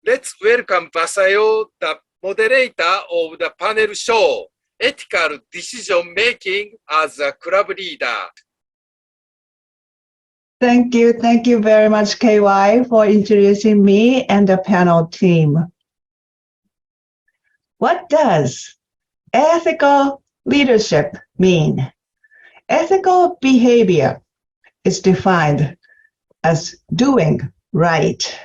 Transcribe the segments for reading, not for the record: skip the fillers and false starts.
Let's welcome Masayo, the moderator of the panel show, Ethical Decision Making as a Club Leader. Thank you very much, KY, for introducing me and the panel team. What does ethical leadership mean? Ethical behavior is defined as doing right.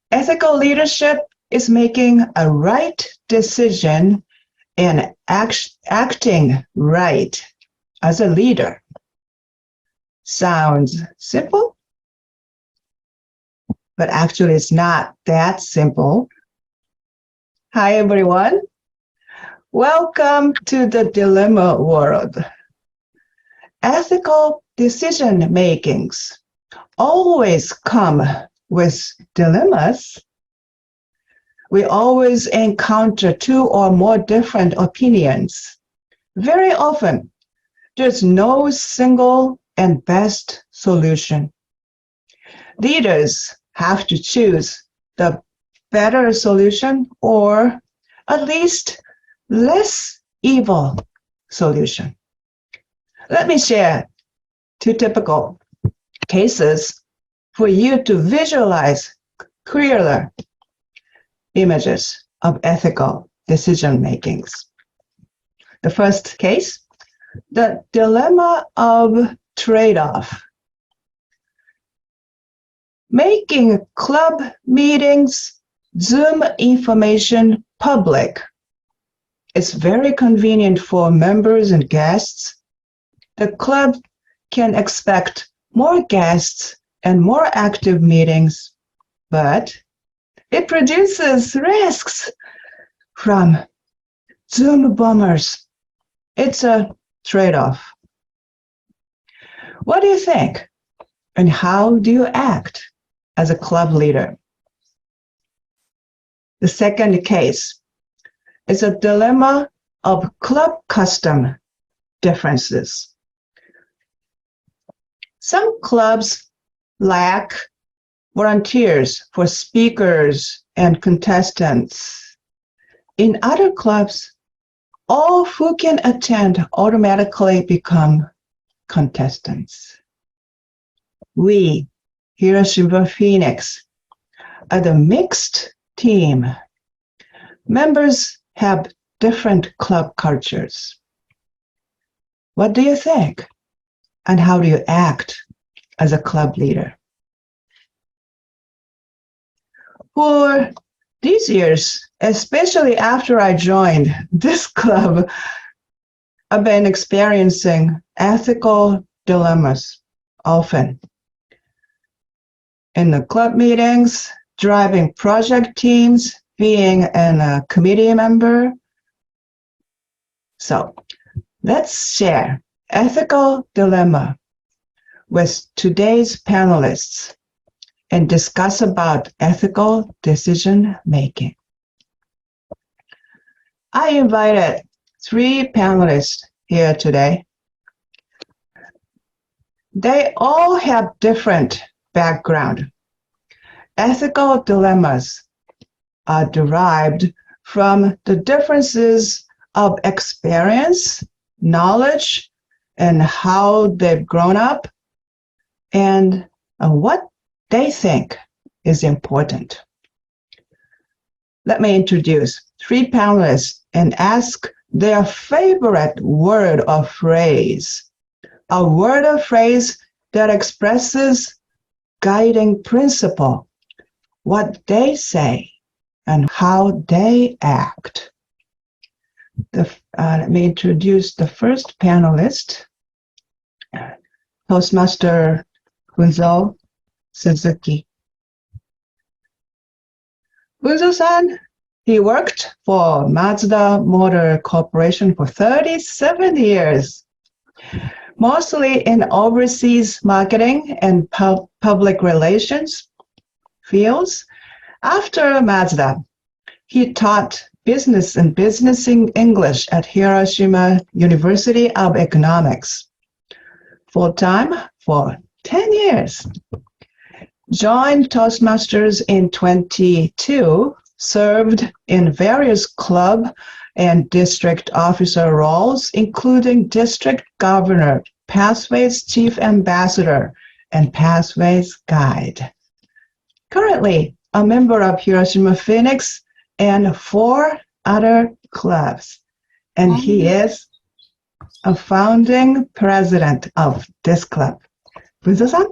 Ethical leadership is making a right decision and acting right as a leader. Sounds simple, but actually it's not that simple. Hi, everyone. Welcome to the dilemma world. Ethical decision makings always come with dilemmas. We always encounter two or more different opinions. Very often, there's no single and best solution. Leaders have to choose the better solution or at least less evil solution. Let me share two typical cases for you to visualize clearer images of ethical decision makings. The first case, the dilemma of trade-off. Making club meetings, Zoom information public is very convenient for members and guests. The club can expect more guests and more active meetings, but it produces risks from Zoom bombers. It's a trade-off. What do you think? And how do you act as a club leader? The second case is a dilemma of club custom differences. Some clubs lack volunteers for speakers and contestants. In other clubs, all who can attend automatically become contestants. We, Hiroshima Phoenix, are the mixed team. Members have different club cultures. What do you think? And how do you act as a club leader? For these years, especially after I joined this club, I've been experiencing ethical dilemmas often. In the club meetings, driving project teams, being a committee member. So let's share ethical dilemma with today's panelists and discuss about ethical decision making. I invited 3 panelists here today. They all have different background. Ethical dilemmas are derived from the differences of experience, knowledge, and how they've grown up, and what they think is important. Let me introduce 3 panelists and ask their favorite word or phrase, a word or phrase that expresses guiding principle, what they say, and how they act. Let me introduce the first panelist, Toastmaster Funzo Suzuki. Funzo-san, he worked for Mazda Motor Corporation for 37 years, mostly in overseas marketing and public relations fields. After Mazda, he taught business and business English at Hiroshima University of Economics, full-time for 10 years. joined Toastmasters in 22, served in various club and district officer roles, including district governor, Pathways chief ambassador, and Pathways guide. Currently a member of Hiroshima Phoenix and 4 other clubs, and he is a founding president of this club. Fuzo-san,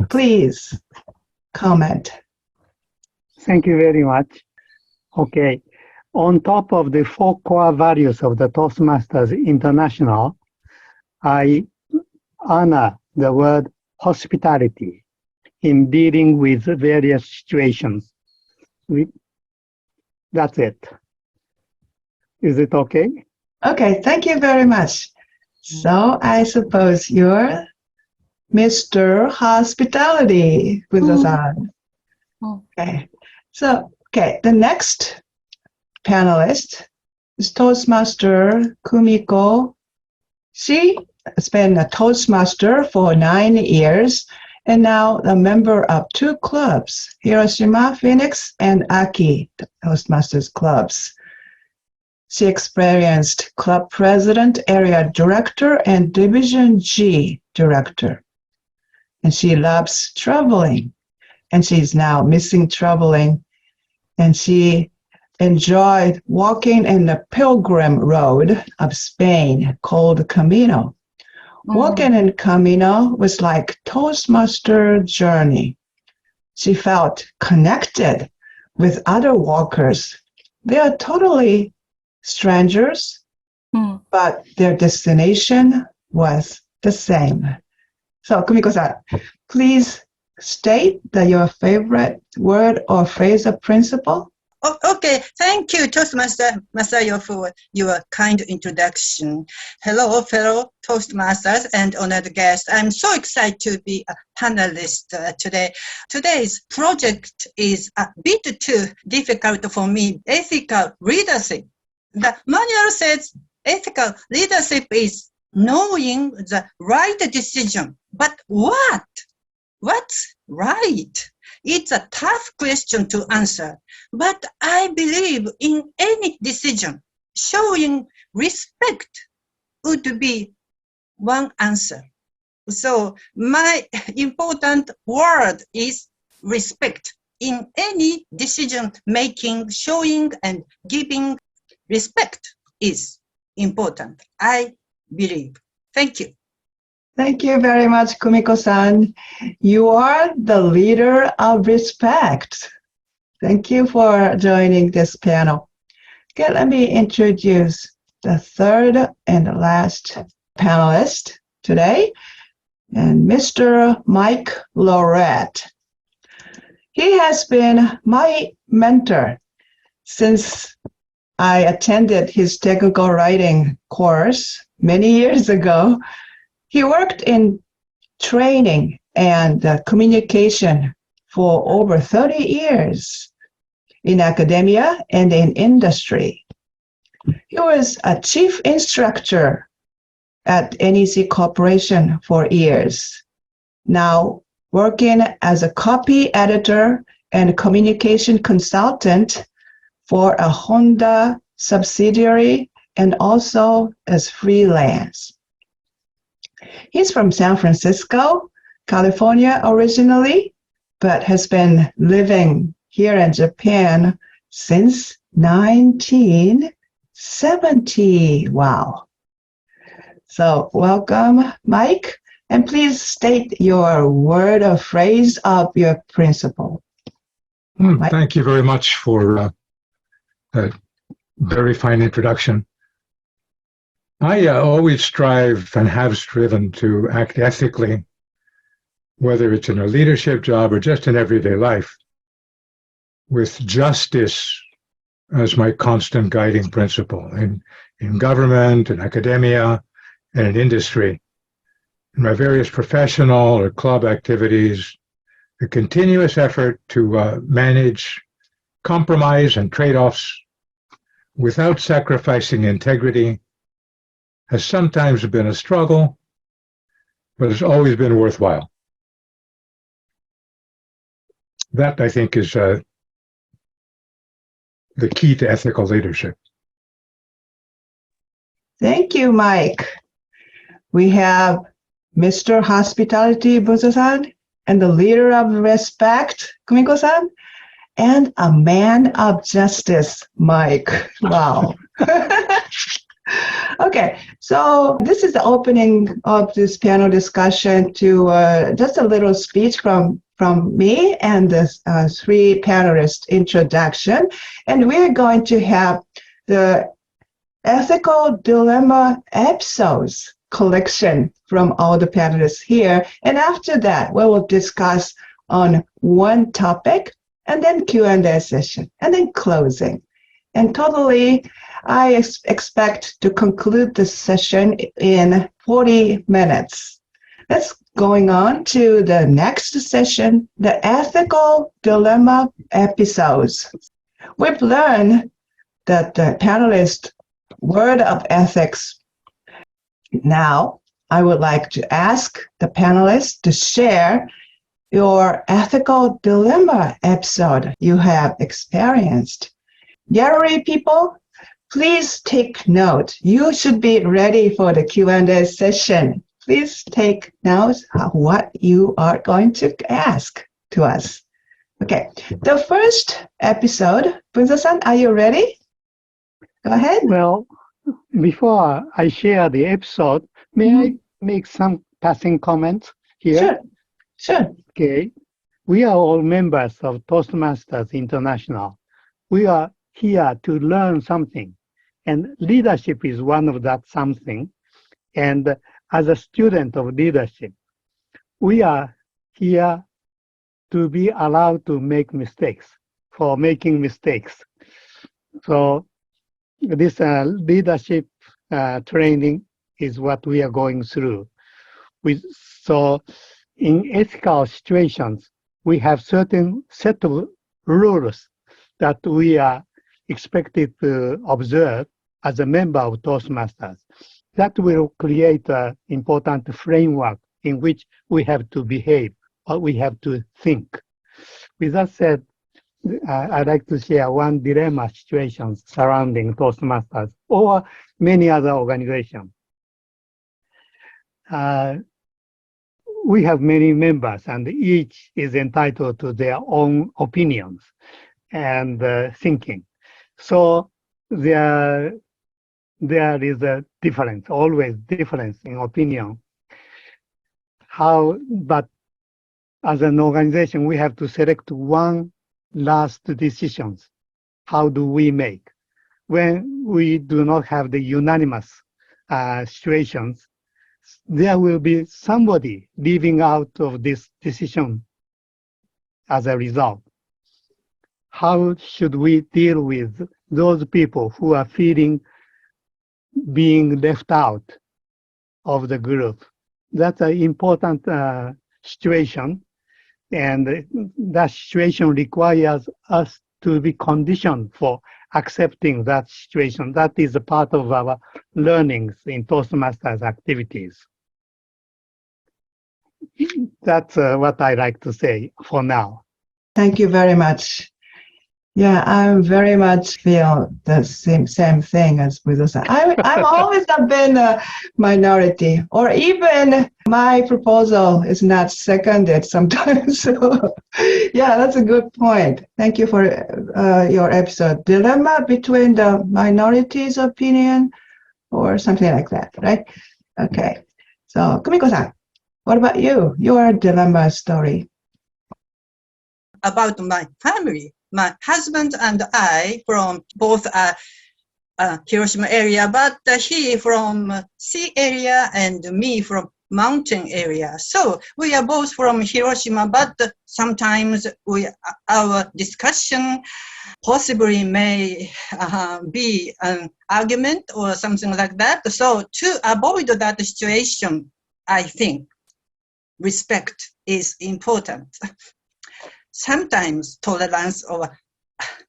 please comment. Thank you very much. Okay. On top of the 4 core values of the Toastmasters International, I honor the word hospitality in dealing with various situations. That's it. Is it okay? Okay, thank you very much. So I suppose you're Mr. Hospitality, Fuzo-san. Okay. So, the next panelist is Toastmaster Kumiko. She has been a Toastmaster for 9 years and now a member of 2 clubs, Hiroshima Phoenix and Aki Toastmasters clubs. She experienced club president, area director, and Division G director. And she loves traveling. And she's now missing traveling. And she enjoyed walking in the pilgrim road of Spain called Camino. Walking in Camino was like Toastmaster journey. She felt connected with other walkers. They are totally strangers, but their destination was the same. So, Kumiko-san, please state your favorite word or phrase or principle. Okay, thank you, Toastmaster Masayo, for your kind introduction. Hello, fellow Toastmasters and honored guests. I'm so excited to be a panelist today. Today's project is a bit too difficult for me. Ethical leadership. The manual says ethical leadership is knowing the right decision. But what? What's right? It's a tough question to answer, but I believe in any decision, showing respect would be one answer. So my important word is respect. In any decision making, showing and giving respect is important, I believe. Thank you. Thank you very much, Kumiko-san. You are the leader of respect. Thank you for joining this panel. Okay, let me introduce the third and last panelist today, and Mr. Mike Lorette. He has been my mentor since I attended his technical writing course many years ago. He worked in training and communication for over 30 years in academia and in industry. He was a chief instructor at NEC Corporation for years, now working as a copy editor and communication consultant for a Honda subsidiary and also as freelance. He's from San Francisco, California originally, but has been living here in Japan since 1970. Wow. So welcome, Mike, and please state your word or phrase of your principle. Thank you very much for a very fine introduction. I always strive and have striven to act ethically, whether it's in a leadership job or just in everyday life, with justice as my constant guiding principle in government and academia and in industry. In my various professional or club activities, the continuous effort to manage compromise and trade-offs without sacrificing integrity has sometimes been a struggle, but it's always been worthwhile. That, I think, is the key to ethical leadership. Thank you, Mike. We have Mr. Hospitality, Buzo-san, and the leader of respect, Kumiko-san, and a man of justice, Mike. Wow. Okay, so this is the opening of this panel discussion to just a little speech from me and the three panelists introduction. And we're going to have the ethical dilemma episodes collection from all the panelists here. And after that, we will discuss on one topic and then Q&A session and then closing. And totally, I expect to conclude this session in 40 minutes. Let's going on to the next session, the ethical dilemma episodes. We've learned that the panelist word of ethics. Now, I would like to ask the panelists to share your ethical dilemma episode you have experienced. Gallery people, please take note. You should be ready for the Q&A session. Please take notes of what you are going to ask to us. Okay, the first episode, Bunzo-san, are you ready? Go ahead. Well, before I share the episode, may I make some passing comments here? Sure. Okay. We are all members of Toastmasters International. We are here to learn something, and leadership is one of that something. And as a student of leadership, we are here to be allowed to make mistakes, for making mistakes. So this leadership training is what we are going through. So in ethical situations, we have certain set of rules that we are expected to observe as a member of Toastmasters. That will create an important framework in which we have to behave, or we have to think. With that said, I'd like to share one dilemma situation surrounding Toastmasters or many other organizations. We have many members, and each is entitled to their own opinions and thinking. So there is a difference, always difference in opinion. But as an organization, we have to select one last decisions. How do we make? When we do not have the unanimous situations, there will be somebody leaving out of this decision as a result. How should we deal with those people who are feeling being left out of the group? That's an important situation, and that situation requires us to be conditioned for accepting that situation. That is a part of our learnings in Toastmasters activities. That's what I like to say for now. Thank you very much. Yeah, I very much feel the same thing as Buzo-san. I've always been a minority, or even my proposal is not seconded sometimes. So, yeah, that's a good point. Thank you for your episode. Dilemma between the minority's opinion or something like that, right? Okay. So, Kumiko-san, what about you? Your dilemma story. About my family. My husband and I from both Hiroshima area, but he from sea area and me from mountain area. So we are both from Hiroshima, but sometimes our discussion possibly may be an argument or something like that. So to avoid that situation, I think respect is important. Sometimes tolerance or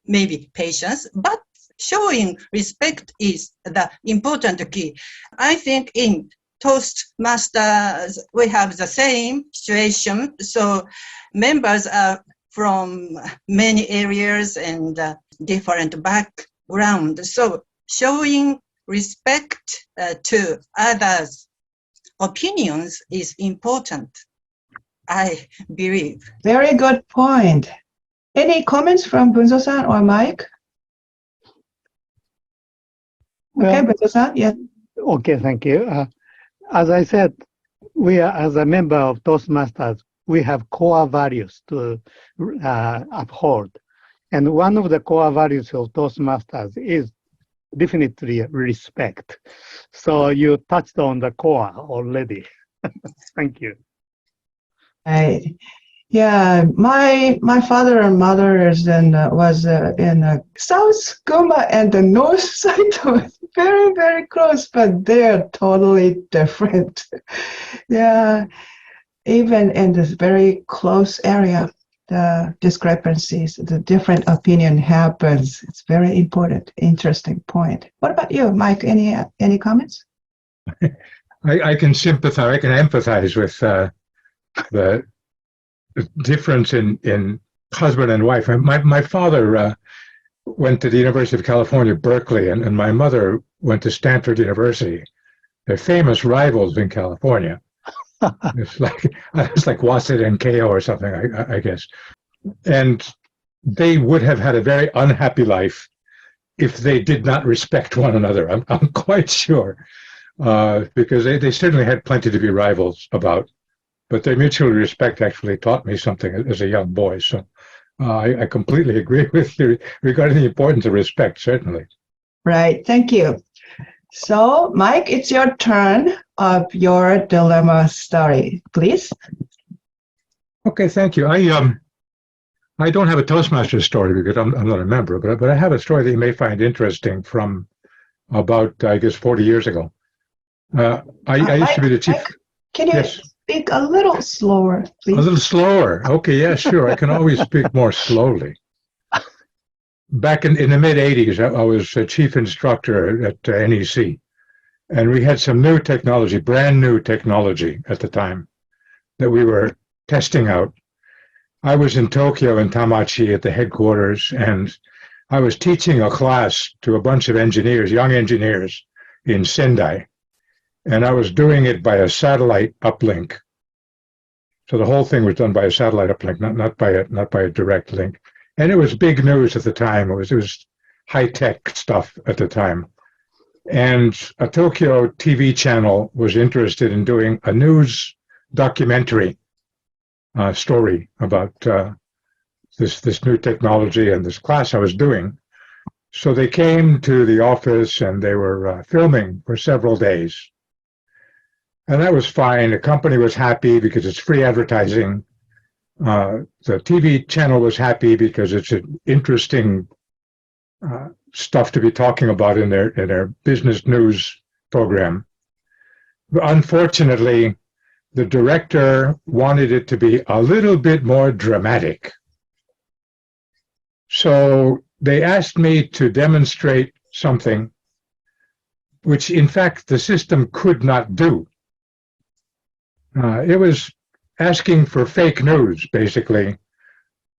maybe patience, but showing respect is the important key. I think in Toastmasters, we have the same situation. So members are from many areas and different background. So showing respect to others' opinions is important, I believe. Very good point. Any comments from Bunzo-san or Mike? Okay, Bunzo-san, yes. Okay, thank you. As I said, we are, as a member of Toastmasters, we have core values to uphold. And one of the core values of Toastmasters is definitely respect. So you touched on the core already. Thank you. Right. Yeah, my father and mother was in South Guma and the north side was very, very close, but they're totally different. Yeah, even in this very close area, the discrepancies, the different opinion happens. It's very important, interesting point. What about you, Mike? Any comments? I can sympathize, I can empathize with the difference in husband and wife. My father went to the University of California, Berkeley, and my mother went to Stanford University. They're famous rivals in California. It's like Waseda and Keio or something, I guess. And they would have had a very unhappy life if they did not respect one another. I'm quite sure, because they certainly had plenty to be rivals about. But their mutual respect actually taught me something as a young boy. So I completely agree with you regarding the importance of respect, certainly. Right. Thank you. So, Mike, it's your turn of your dilemma story, please. Okay, thank you. I don't have a Toastmasters story because I'm not a member, but I have a story that you may find interesting from about, I guess, 40 years ago. I used to be the chief. Mike, can you Yes. speak a little slower, please? A little slower. Okay, yeah, sure. I can always speak more slowly. Back in the mid-'80s, I was a chief instructor at NEC, and we had some new technology, brand new technology at the time, that we were testing out. I was in Tokyo in Tamachi at the headquarters, and I was teaching a class to a bunch of engineers, young engineers in Sendai, and I was doing it by a satellite uplink. So the whole thing was done by a satellite uplink, not by a direct link. And it was big news at the time. It was high-tech stuff at the time. And a Tokyo TV channel was interested in doing a news documentary story about this new technology and this class I was doing. So they came to the office and they were filming for several days. And that was fine. The company was happy because it's free advertising. The TV channel was happy because it's an interesting stuff to be talking about in their business news program. But unfortunately, the director wanted it to be a little bit more dramatic. So they asked me to demonstrate something which, in fact, the system could not do. It was asking for fake news, basically,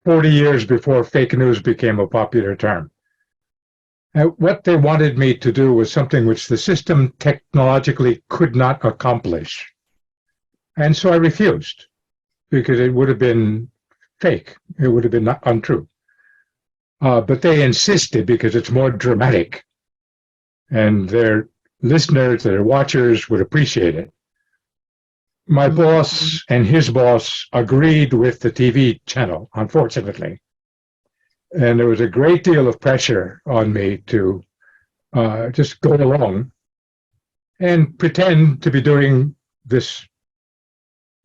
40 years before fake news became a popular term. What they wanted me to do was something which the system technologically could not accomplish. And so I refused, because it would have been fake. It would have been untrue. But they insisted because it's more dramatic. And their listeners, their watchers would appreciate it. My boss and his boss agreed with the TV channel, unfortunately. And there was a great deal of pressure on me to just go along and pretend to be doing this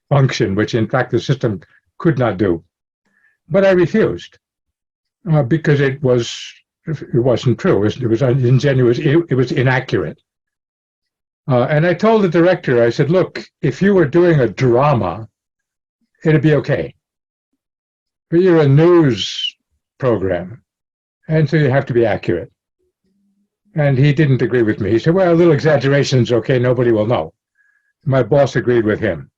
function, which in fact the system could not do. But I refused because it wasn't true. It was ingenuous. It was inaccurate. And I told the director, I said, look, if you were doing a drama, it'd be okay. But you're a news program, and so you have to be accurate. And he didn't agree with me. He said, well, a little exaggeration is okay, nobody will know. My boss agreed with him.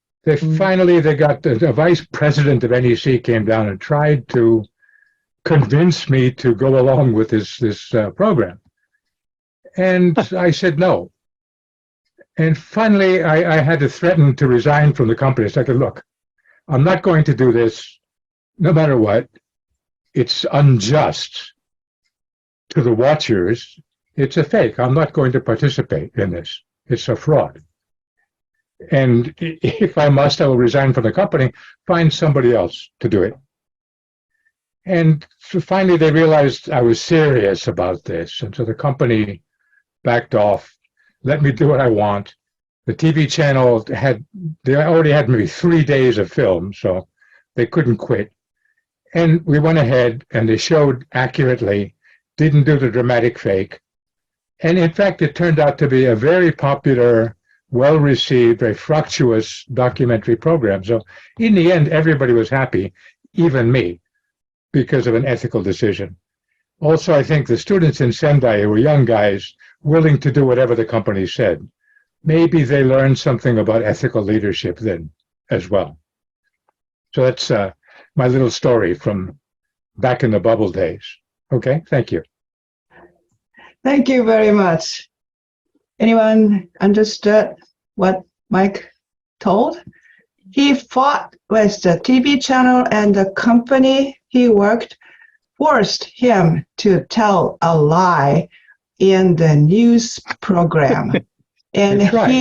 Finally, they got the vice president of NEC came down and tried to convince me to go along with this program. And I said no. And finally, I had to threaten to resign from the company. So I said, look, I'm not going to do this no matter what. It's unjust to the watchers. It's a fake. I'm not going to participate in this. It's a fraud. And if I must, I will resign from the company, find somebody else to do it. And so finally, they realized I was serious about this. And so the company backed off, let me do what I want. The TV channel they already had maybe 3 days of film, so they couldn't quit. And we went ahead and they showed accurately, didn't do the dramatic fake. And in fact, it turned out to be a very popular, well-received, very fructuous documentary program. So in the end, everybody was happy, even me, because of an ethical decision. Also, I think the students in Sendai were young guys willing to do whatever the company said. Maybe they learned something about ethical leadership then as well. So that's my little story from back in the bubble days. Okay, thank you. Thank you very much. Anyone understood what Mike told? He fought with the TV channel, and the company he worked forced him to tell a lie in the news program. And They tried.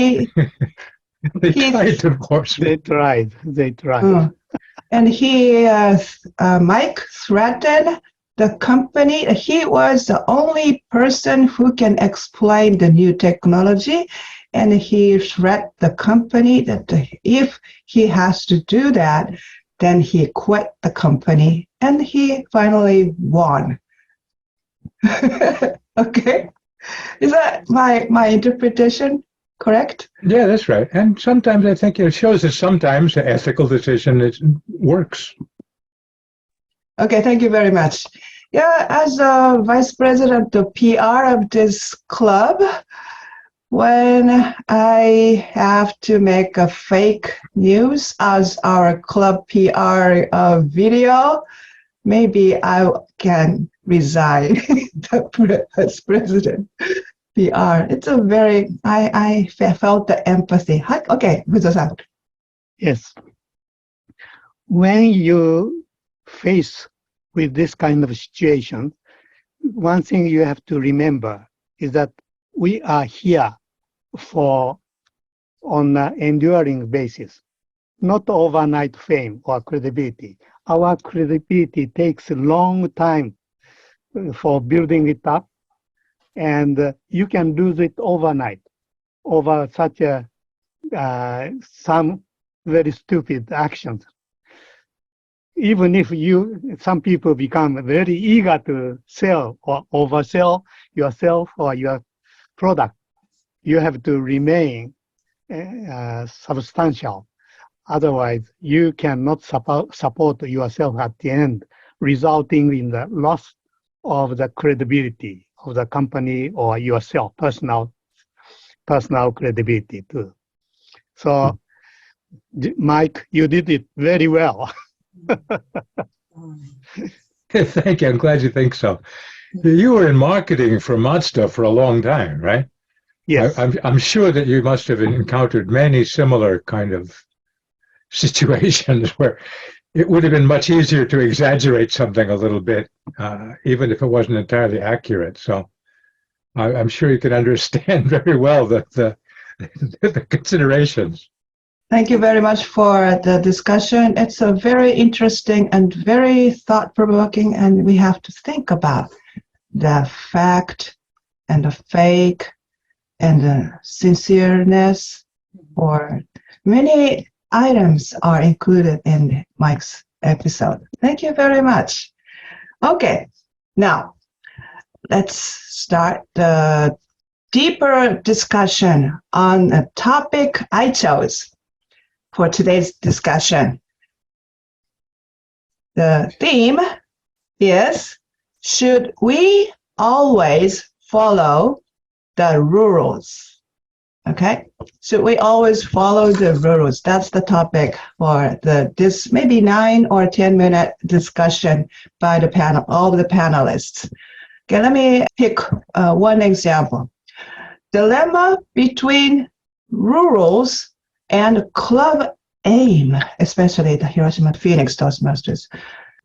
he tried to force me. They tried. And Mike threatened the company. He was the only person who can explain the new technology, and he threatened the company that if he has to do that, then he quit the company, and he finally won. Okay, is that my interpretation correct? Yeah, that's right. And sometimes I think it shows that sometimes the ethical decision works. Okay, thank you very much. Yeah, as a vice president of PR of this club, when I have to make a fake news as our club PR video, maybe I can resign as president PR. It's a very, I felt the empathy. Okay, Guzo-san. Yes. When you face with this kind of situation, one thing you have to remember is that we are here on an enduring basis, not overnight fame or credibility. Our credibility takes a long time for building it up, and you can do it overnight over such some very stupid actions. Even if some people become very eager to sell or oversell yourself or your product, you have to remain substantial. Otherwise, you cannot support yourself at the end, resulting in the loss of the credibility of the company or yourself, personal credibility too. So, Mike, you did it very well. Thank you. I'm glad you think so. You were in marketing for Mazda for a long time, right? Yes. I'm sure that you must have encountered many similar kind of situations where it would have been much easier to exaggerate something a little bit, even if it wasn't entirely accurate. So I'm sure you can understand very well the considerations. Thank you very much for the discussion. It's a very interesting and very thought-provoking, and we have to think about the fact and the fake and the sincereness, or many items are included in Mike's episode. Thank you very much. Okay, now let's start the deeper discussion on the topic I chose for today's discussion. The theme is, should we always follow the rules? Okay, so we always follow the rules. That's the topic for this maybe 9 or 10-minute discussion by the panel, all the panelists. Okay, let me pick one example. Dilemma between rules and club aim, especially the Hiroshima Phoenix Toastmasters.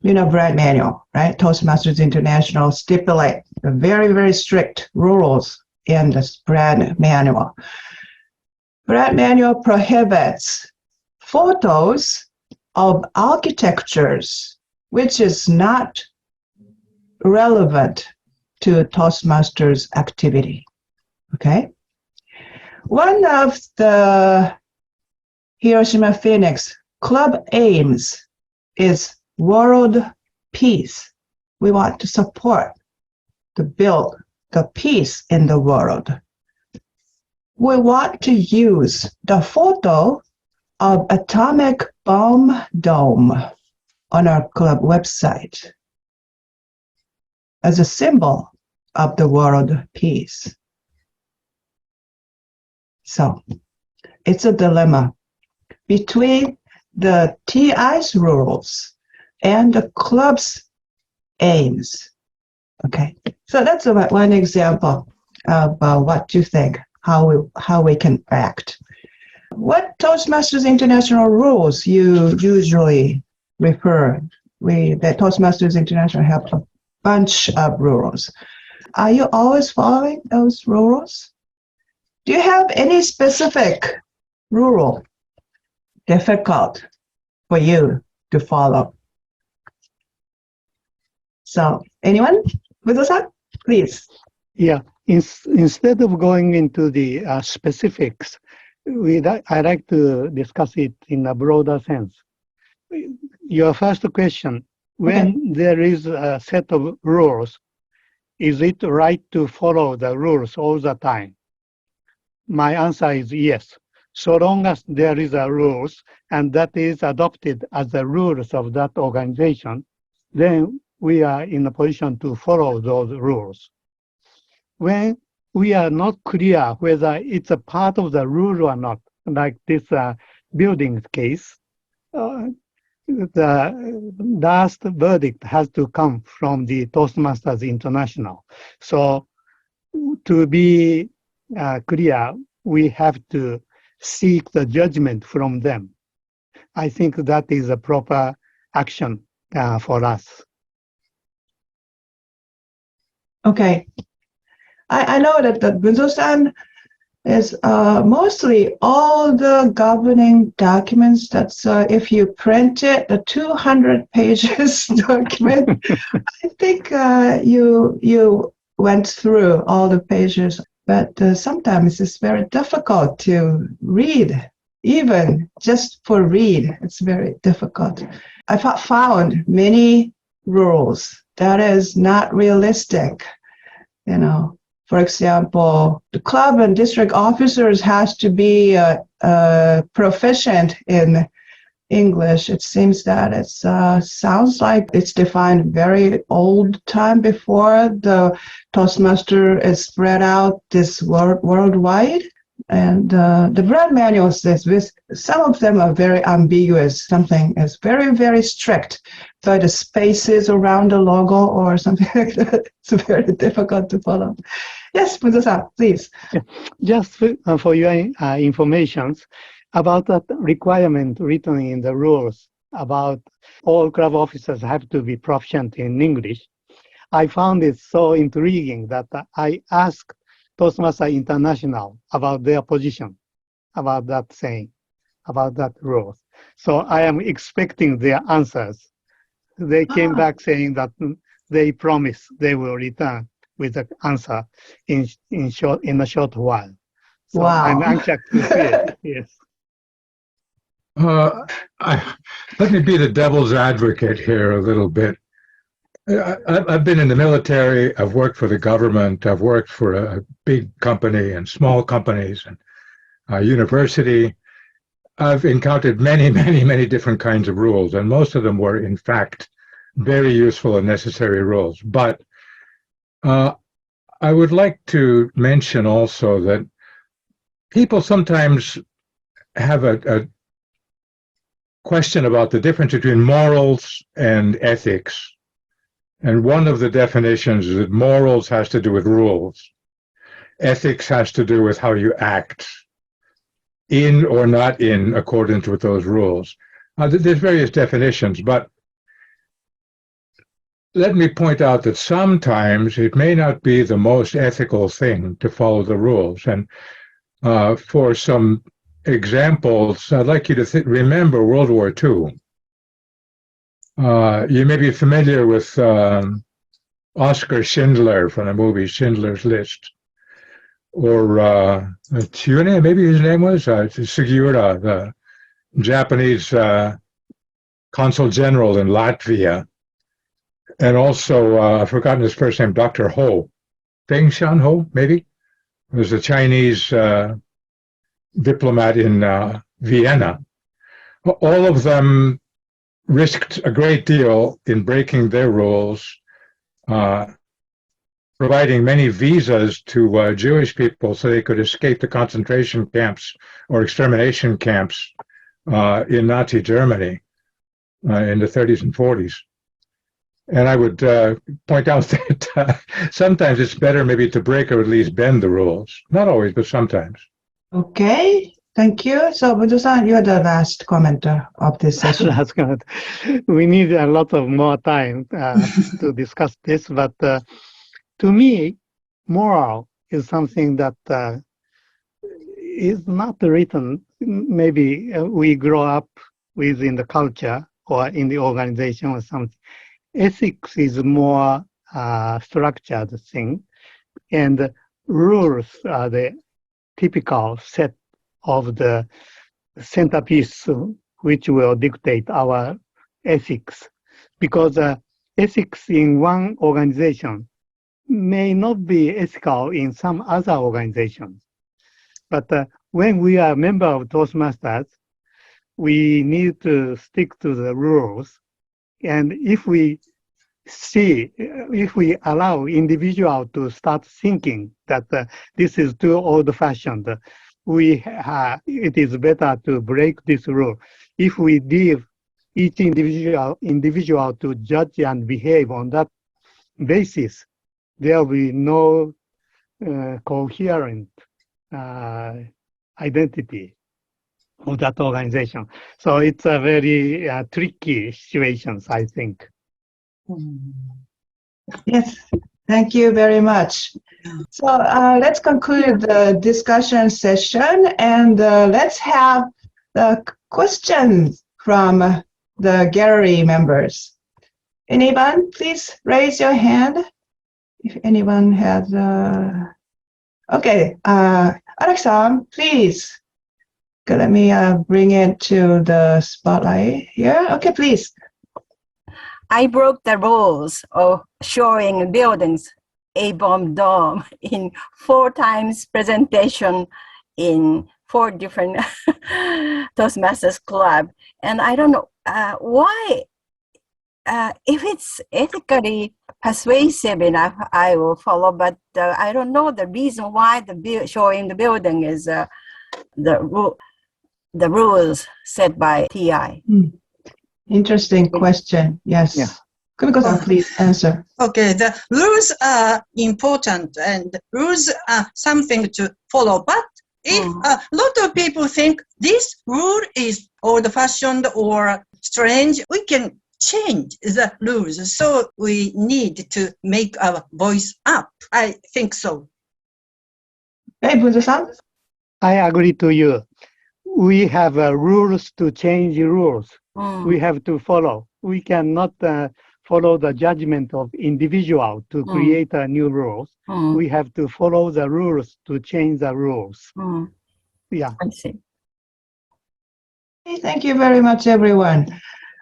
You know, brand manual, right? Toastmasters International stipulate the very, very strict rules in this brand manual. Brand manual prohibits photos of architectures, which is not relevant to Toastmasters activity. Okay? One of the Hiroshima Phoenix club aims is world peace. We want to support, to build the peace in the world. We want to use the photo of atomic bomb dome on our club website as a symbol of the world peace. So it's a dilemma between the TI's rules and the club's aims. Okay, so that's one example of what you think, how we can act. What Toastmasters International rules you usually refer? The Toastmasters International have a bunch of rules. Are you always following those rules? Do you have any specific rule difficult for you to follow? So, anyone? Budo-san, please. Yeah, instead of going into the specifics, I like to discuss it in a broader sense. Your first question, when there is a set of rules, is it right to follow the rules all the time? My answer is yes. So long as there is a rules and that is adopted as the rules of that organization, then we are in a position to follow those rules. When we are not clear whether it's a part of the rule or not, like this building case, the last verdict has to come from the Toastmasters International. So to be clear, we have to seek the judgment from them. I think that is a proper action for us. Okay. I know that the Budo-san is mostly all the governing documents. That's if you print it, the 200 pages document. I think you went through all the pages, but sometimes it's very difficult to read. Even just for read, it's very difficult. I found many rules that is not realistic. You know, for example, the club and district officers has to be proficient in English. It seems that it sounds like it's defined very old time before the Toastmaster is spread out this worldwide. And the brand manual says this, some of them are very ambiguous. Something is very, very strict. So the spaces around the logo or something like that, it's very difficult to follow. Yes, Budo-san, please. Yeah. Just for your information about that requirement written in the rules about all club officers have to be proficient in English, I found it so intriguing that I asked Toastmasters International about their position, about that saying, about that rule. So I am expecting their answers. They came back saying that they promise they will return with the answer in a short while. So Wow. I'm anxious to see it. Yes. Let me be the devil's advocate here a little bit. I've been in the military, I've worked for the government, I've worked for a big company and small companies and a university. I've encountered many, many, many different kinds of rules, and most of them were, in fact, very useful and necessary rules. But I would like to mention also that people sometimes have a question about the difference between morals and ethics. And one of the definitions is that morals has to do with rules. Ethics has to do with how you act in or not in accordance with those rules. There's various definitions, but let me point out that sometimes it may not be the most ethical thing to follow the rules. And for some examples, I'd like you to remember World War II. You may be familiar with Oskar Schindler from the movie Schindler's List, or Tune, maybe his name was, Sugiura, the Japanese consul general in Latvia, and also, I've forgotten his first name, Dr. Ho, Deng Xian Ho, maybe? He was a Chinese diplomat in Vienna. All of them risked a great deal in breaking their rules, providing many visas to Jewish people so they could escape the concentration camps or extermination camps in Nazi Germany in the 30s and 40s. And I would point out that sometimes it's better maybe to break or at least bend the rules. Not always, but sometimes. Okay, thank you. So, Budo-san, you're the last commenter of this session. That's good. We need a lot of more time to discuss this, but to me, moral is something that is not written. Maybe we grow up within the culture or in the organization or something. Ethics is more structured thing, and rules are the typical set of the centerpiece which will dictate our ethics. Because ethics in one organization may not be ethical in some other organizations. But when we are a member of Toastmasters, we need to stick to the rules. And if we allow individual to start thinking that this is too old-fashioned, it is better to break this rule. If we leave each individual to judge and behave on that basis, there will be no coherent identity of that organization. So it's a very tricky situation, I think. Yes, thank you very much. So let's conclude the discussion session, and let's have the questions from the gallery members. Anyone, please raise your hand if anyone has. Okay, Alex-san, please. Okay, let me bring it to the spotlight here. Okay, please. I broke the rules of showing buildings A-bomb dome in 4 times presentation in 4 different Toastmasters club. And I don't know why, if it's ethically persuasive enough, I will follow, but I don't know the reason why showing the building is the rules set by TI. Interesting question. Yes. Yeah. Kumiko-san, please answer. Okay, the rules are important and rules are something to follow. But if a lot of people think this rule is old-fashioned or strange, we can change the rules. So we need to make our voice up. I think so. Hey, Budo-san? I agree to you. We have rules to change rules. We have to follow. We cannot follow the judgment of individual to create new rules. We have to follow the rules to change the rules. Yeah. I see. Thank you very much, everyone.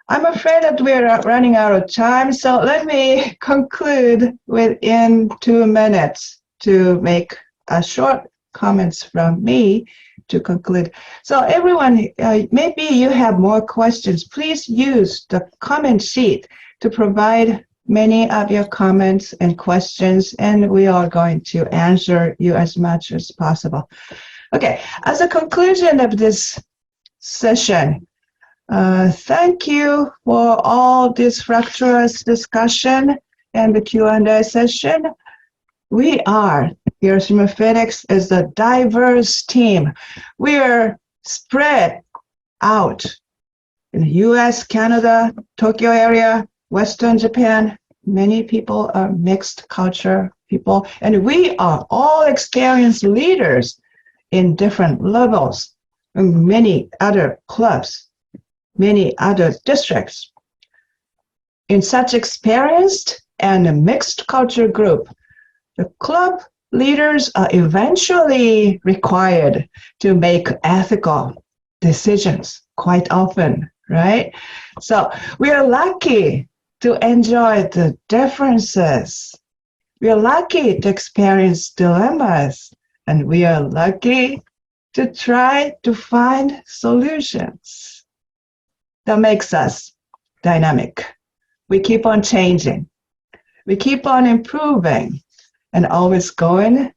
I'm afraid that we're running out of time, so let me conclude within 2 minutes to make a short comments from me to conclude. So everyone, maybe you have more questions. Please use the comment sheet to provide many of your comments and questions, and we are going to answer you as much as possible. Okay, as a conclusion of this session, thank you for all this fractious discussion and the Q&A session. We are, Hiroshima Phoenix is a diverse team. We are spread out in the US, Canada, Tokyo area, Western Japan. Many people are mixed culture people, and we are all experienced leaders in different levels, and many other clubs, many other districts. In such experienced and mixed culture group, the club leaders are eventually required to make ethical decisions quite often, right? So we are lucky to enjoy the differences. We are lucky to experience dilemmas, and we are lucky to try to find solutions. That makes us dynamic. We keep on changing. We keep on improving and always going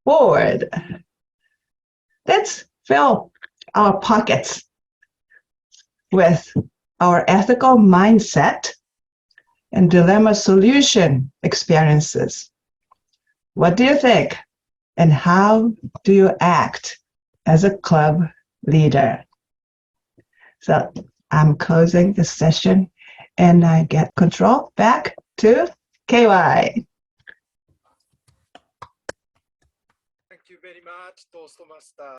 forward. Let's fill our pockets with our ethical mindset and dilemma solution experiences. What do you think? And how do you act as a club leader? So I'm closing this session and I get control back to KY. Thank you very much, Toastmaster.